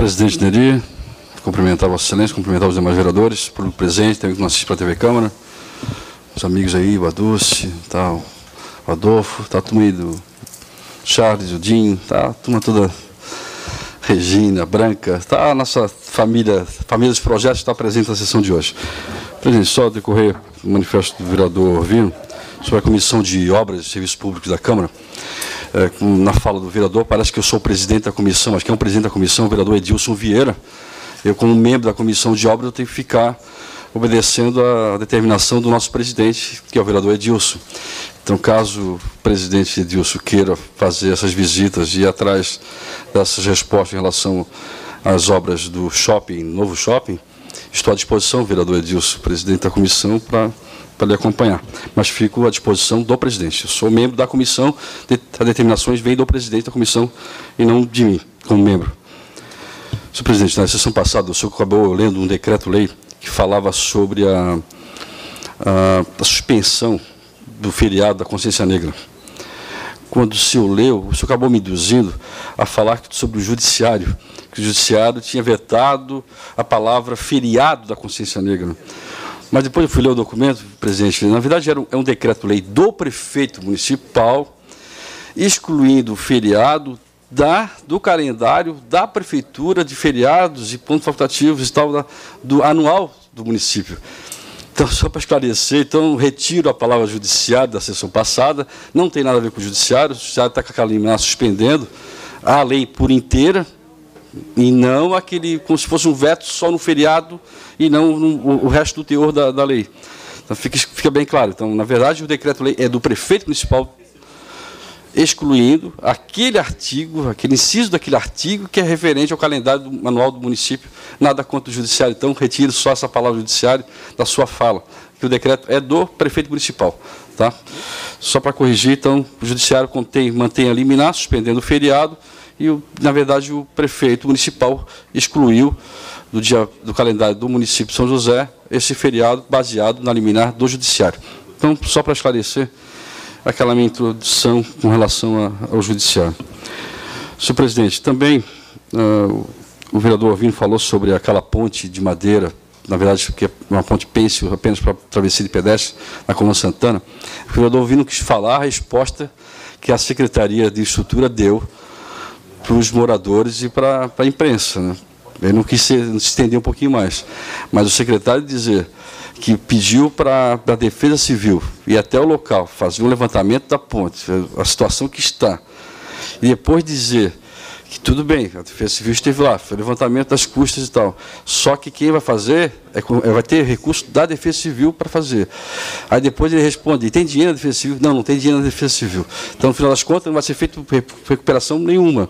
Presidente Neri, cumprimentar Vossa Excelência, cumprimentar os demais vereadores, por presente, também que não assiste para a TV Câmara, os amigos aí, o Adulce, tá, o Adolfo, tá a turma aí do Charles, o Dinho, tá a turma toda, Regina, Branca, tá a nossa família dos projetos está presente na sessão de hoje. Presidente, só decorrer o manifesto do vereador Vino sobre a Comissão de Obras e Serviços Públicos da Câmara. Na fala do vereador, parece que eu sou o presidente da comissão, acho que é um presidente da comissão, o vereador Edilson Vieira. Eu, como membro da comissão de obras, eu tenho que ficar obedecendo a determinação do nosso presidente, que é o vereador Edilson. Então, caso o presidente Edilson queira fazer essas visitas e ir atrás dessas respostas em relação às obras do shopping, novo shopping, estou à disposição, vereador Edilson, presidente da comissão, para lhe acompanhar. Mas fico à disposição do presidente. Eu sou membro da comissão, as determinações vêm do presidente da comissão e não de mim, como membro. Senhor presidente, na sessão passada, o senhor acabou lendo um decreto-lei que falava sobre a suspensão do feriado da Consciência Negra. Quando o senhor leu, o senhor acabou me induzindo a falar sobre o judiciário, que o judiciário tinha vetado a palavra feriado da Consciência Negra. Mas depois eu fui ler o documento, presidente, na verdade é um decreto-lei do prefeito municipal, excluindo o feriado do calendário da prefeitura de feriados e pontos facultativos e tal, do anual do município. Então, só para esclarecer, então, retiro a palavra judiciário da sessão passada, não tem nada a ver com o judiciário está com aquela liminar suspendendo a lei por inteira, e não aquele, como se fosse um veto só no feriado e não o resto do teor da lei. Então, fica bem claro. Então, na verdade, o decreto-lei é do prefeito municipal, excluindo aquele artigo, aquele inciso daquele artigo que é referente ao calendário anual do município, nada contra o judiciário. Então, retiro só essa palavra judiciário da sua fala, que o decreto é do prefeito municipal. Tá? Só para corrigir, então, o judiciário mantém a liminar, suspendendo o feriado, e, na verdade, o prefeito municipal excluiu do calendário do município de São José esse feriado baseado na liminar do judiciário. Então, só para esclarecer aquela minha introdução com relação ao judiciário. Senhor presidente, também o vereador Vino falou sobre aquela ponte de madeira, na verdade, que é uma ponte pêncil apenas para travessia de pedestre, na Coluna Santana. O vereador Vino quis falar a resposta que a Secretaria de Estrutura deu para os moradores e para a imprensa, né? Ele não quis se estender um pouquinho mais. Mas o secretário dizer que pediu para a Defesa Civil ir até o local, fazer um levantamento da ponte, a situação que está, e depois dizer que tudo bem, a Defesa Civil esteve lá, foi levantamento das custas e tal, só que quem vai fazer, vai ter recurso da Defesa Civil para fazer. Aí depois ele responde, tem dinheiro na Defesa Civil? Não, não tem dinheiro na Defesa Civil. Então, no final das contas, não vai ser feita recuperação nenhuma.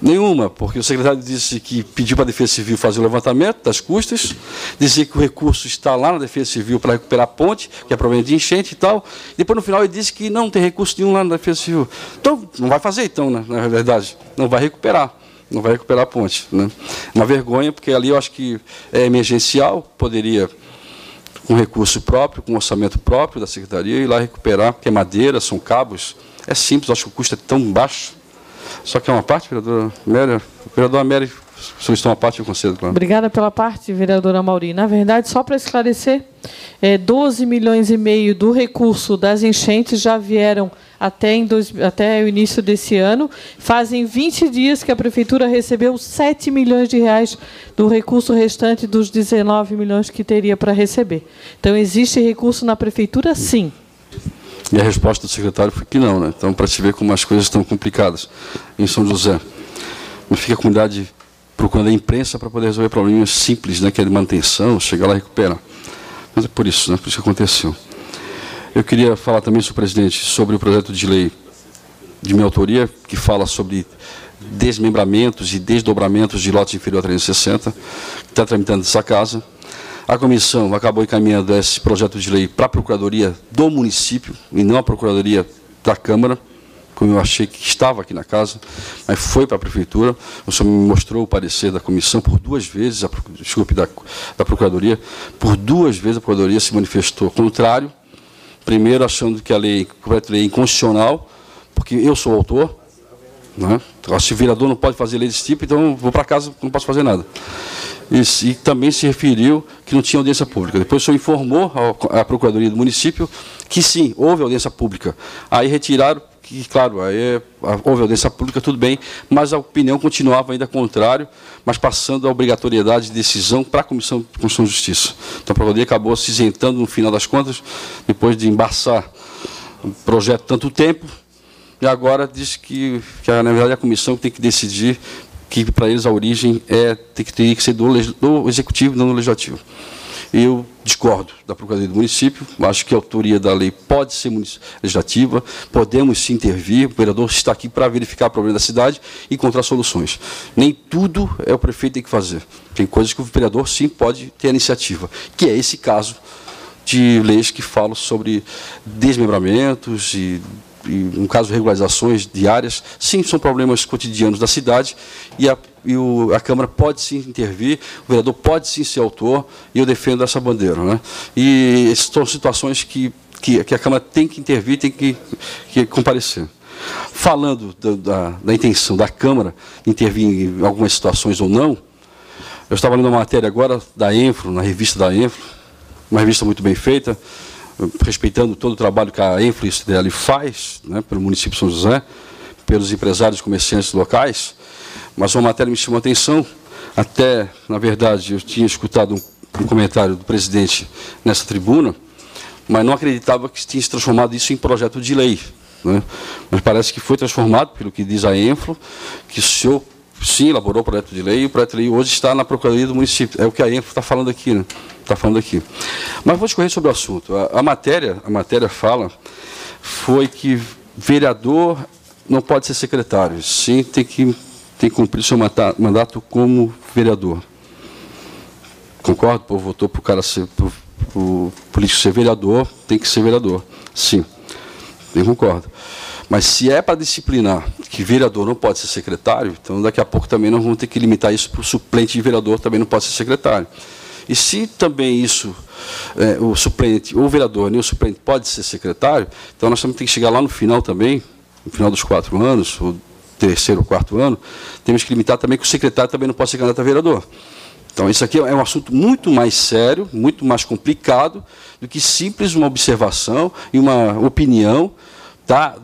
Nenhuma, porque o secretário disse que pediu para a Defesa Civil fazer o levantamento das custas, dizia que o recurso está lá na Defesa Civil para recuperar a ponte, que é problema de enchente e tal. Depois, no final, ele disse que não tem recurso nenhum lá na Defesa Civil. Então, não vai fazer, então, né, na verdade. Não vai recuperar a ponte. Né? Uma vergonha, porque ali eu acho que é emergencial, poderia, com recurso próprio, com orçamento próprio da Secretaria, ir lá recuperar, porque é madeira, são cabos. É simples, acho que o custo é tão baixo. Só que é uma parte, vereadora Amélia? Vereadora Amélia, solicitou uma parte, eu concedo. Claro. Obrigada pela parte, vereadora Mauri. Na verdade, só para esclarecer, 12 milhões e meio do recurso das enchentes já vieram até o início desse ano. Fazem 20 dias que a Prefeitura recebeu 7 milhões de reais do recurso restante dos 19 milhões que teria para receber. Então, existe recurso na Prefeitura, sim. E a resposta do secretário foi que não, né? Então, para se ver como as coisas estão complicadas em São José. Não fica a comunidade procurando a imprensa para poder resolver problemas simples, né? Que é de manutenção, chegar lá e recuperar. Mas é por isso, né? Por isso que aconteceu. Eu queria falar também, senhor presidente, sobre o projeto de lei de minha autoria, que fala sobre desmembramentos e desdobramentos de lotes inferior a 360, que está tramitando nessa casa. A comissão acabou encaminhando esse projeto de lei para a Procuradoria do município, e não a Procuradoria da Câmara, como eu achei que estava aqui na casa, mas foi para a Prefeitura. O senhor me mostrou o parecer da comissão por 2 vezes, da Procuradoria, por 2 vezes a Procuradoria se manifestou contrário, primeiro achando que a lei é inconstitucional, porque eu sou o autor, né? Então, se o vereador não pode fazer lei desse tipo, então vou para casa, não posso fazer nada. E também se referiu que não tinha audiência pública. Depois o senhor informou à Procuradoria do município que sim, houve audiência pública. Aí retiraram, que claro, aí houve audiência pública, tudo bem, mas a opinião continuava ainda contrário, mas passando a obrigatoriedade de decisão para a Comissão de Constituição e Justiça. Então a Procuradoria acabou se isentando, no final das contas, depois de embaçar o projeto tanto tempo, e agora diz que na verdade, a comissão tem que decidir que, para eles, a origem teria que ser do Executivo, não do Legislativo. Eu discordo da Procuradoria do município, acho que a autoria da lei pode ser legislativa, podemos se intervir, o vereador está aqui para verificar o problema da cidade e encontrar soluções. Nem tudo o prefeito tem que fazer. Tem coisas que o vereador, sim, pode ter a iniciativa, que é esse caso de leis que falam sobre desmembramentos e no caso, regularizações diárias, sim, são problemas cotidianos da cidade e a Câmara pode sim intervir, o vereador pode sim ser autor, e eu defendo essa bandeira, né? E são situações que a Câmara tem que intervir, tem que comparecer. Falando da intenção da Câmara intervir em algumas situações ou não, eu estava lendo uma matéria agora da Enfro, na revista da Enfro, uma revista muito bem feita, respeitando todo o trabalho que a Enfro CDL faz, né, pelo município de São José, pelos empresários e comerciantes locais, mas uma matéria me chamou a atenção, até, na verdade, eu tinha escutado um comentário do presidente nessa tribuna, mas não acreditava que tinha se transformado isso em projeto de lei, né? Mas parece que foi transformado, pelo que diz a Enfro, que o senhor, sim, elaborou o projeto de lei, e o projeto de lei hoje está na Procuradoria do município. É o que a Enfro está falando aqui, né? Está falando aqui. Mas vou discorrer sobre o assunto. A matéria fala foi que vereador não pode ser secretário. Sim, tem que cumprir seu mandato como vereador. Concordo? O povo votou para o cara ser, para o político ser vereador, tem que ser vereador. Sim, eu concordo. Mas se é para disciplinar que vereador não pode ser secretário, então daqui a pouco também nós vamos ter que limitar isso para o suplente de vereador, também não pode ser secretário. E se também isso, o suplente, ou o vereador, nem o suplente pode ser secretário, então nós temos que chegar lá no final também, no final dos 4 anos, ou terceiro ou quarto ano, temos que limitar também que o secretário também não pode ser candidato a vereador. Então, isso aqui é um assunto muito mais sério, muito mais complicado, do que simples uma observação e uma opinião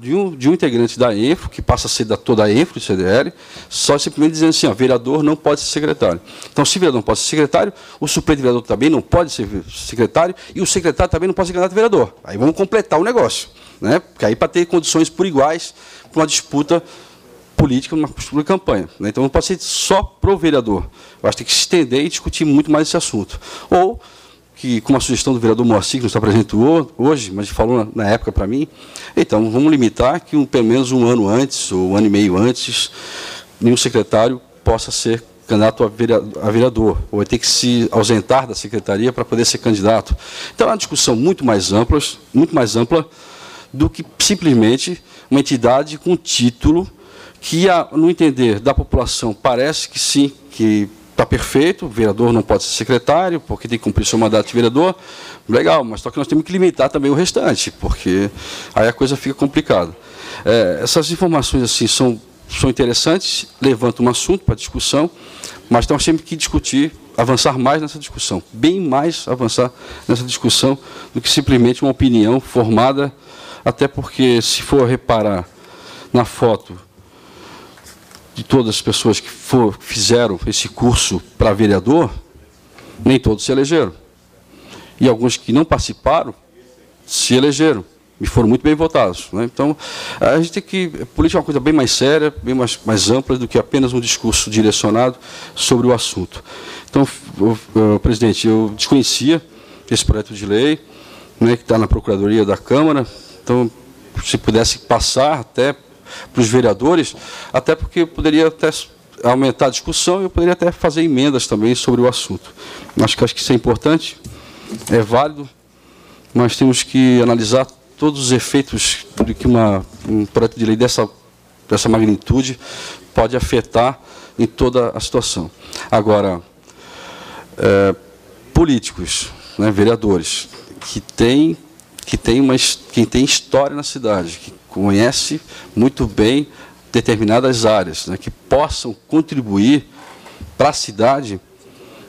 de um integrante da Enfro, que passa a ser da toda a Enfro, CDL, só simplesmente dizendo assim, ó, vereador não pode ser secretário. Então, se o vereador não pode ser secretário, o suplente vereador também não pode ser secretário, e o secretário também não pode ser candidato a vereador. Aí vamos completar o negócio, né? Porque aí para ter condições por iguais para uma disputa política, uma postura de campanha, né? Então não pode ser só para o vereador. Eu acho que tem que se estender e discutir muito mais esse assunto. Ou que, como a sugestão do vereador Moacir, que não está presente hoje, mas falou na época para mim, então vamos limitar que pelo menos um ano antes, ou um ano e meio antes, nenhum secretário possa ser candidato a vereador, ou vai ter que se ausentar da secretaria para poder ser candidato. Então é uma discussão muito mais ampla do que simplesmente uma entidade com título que, no entender da população, parece que sim, que está perfeito, o vereador não pode ser secretário, porque tem que cumprir seu mandato de vereador. Legal, mas só que nós temos que limitar também o restante, porque aí a coisa fica complicada. Essas informações assim são interessantes, levantam um assunto para discussão, mas nós temos que discutir, avançar mais nessa discussão, bem mais avançar nessa discussão do que simplesmente uma opinião formada, até porque, se for reparar na foto de todas as pessoas que fizeram esse curso para vereador, nem todos se elegeram. E alguns que não participaram se elegeram e foram muito bem votados, né? Então, a gente tem que... Política é uma coisa bem mais séria, bem mais ampla do que apenas um discurso direcionado sobre o assunto. Então, presidente, eu desconhecia esse projeto de lei, né, que está na Procuradoria da Câmara. Então, se pudesse passar até para os vereadores, até porque poderia até aumentar a discussão e eu poderia até fazer emendas também sobre o assunto. Acho que isso é importante, é válido, mas temos que analisar todos os efeitos de que um projeto de lei dessa magnitude pode afetar em toda a situação. Agora, políticos, né, vereadores, quem tem história na cidade, que conhece muito bem determinadas áreas, né, que possam contribuir para a cidade.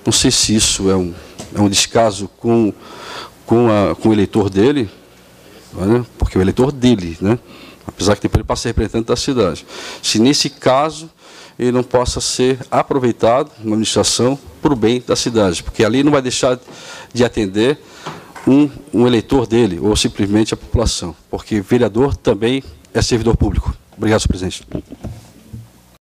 Não sei se isso é um descaso com o eleitor dele, né, porque é o eleitor dele, né, apesar que depois ele passa a ser representante da cidade. Se nesse caso ele não possa ser aproveitado na administração para o bem da cidade, porque ali não vai deixar de atender um eleitor dele, ou simplesmente a população, porque vereador também é servidor público. Obrigado, senhor presidente.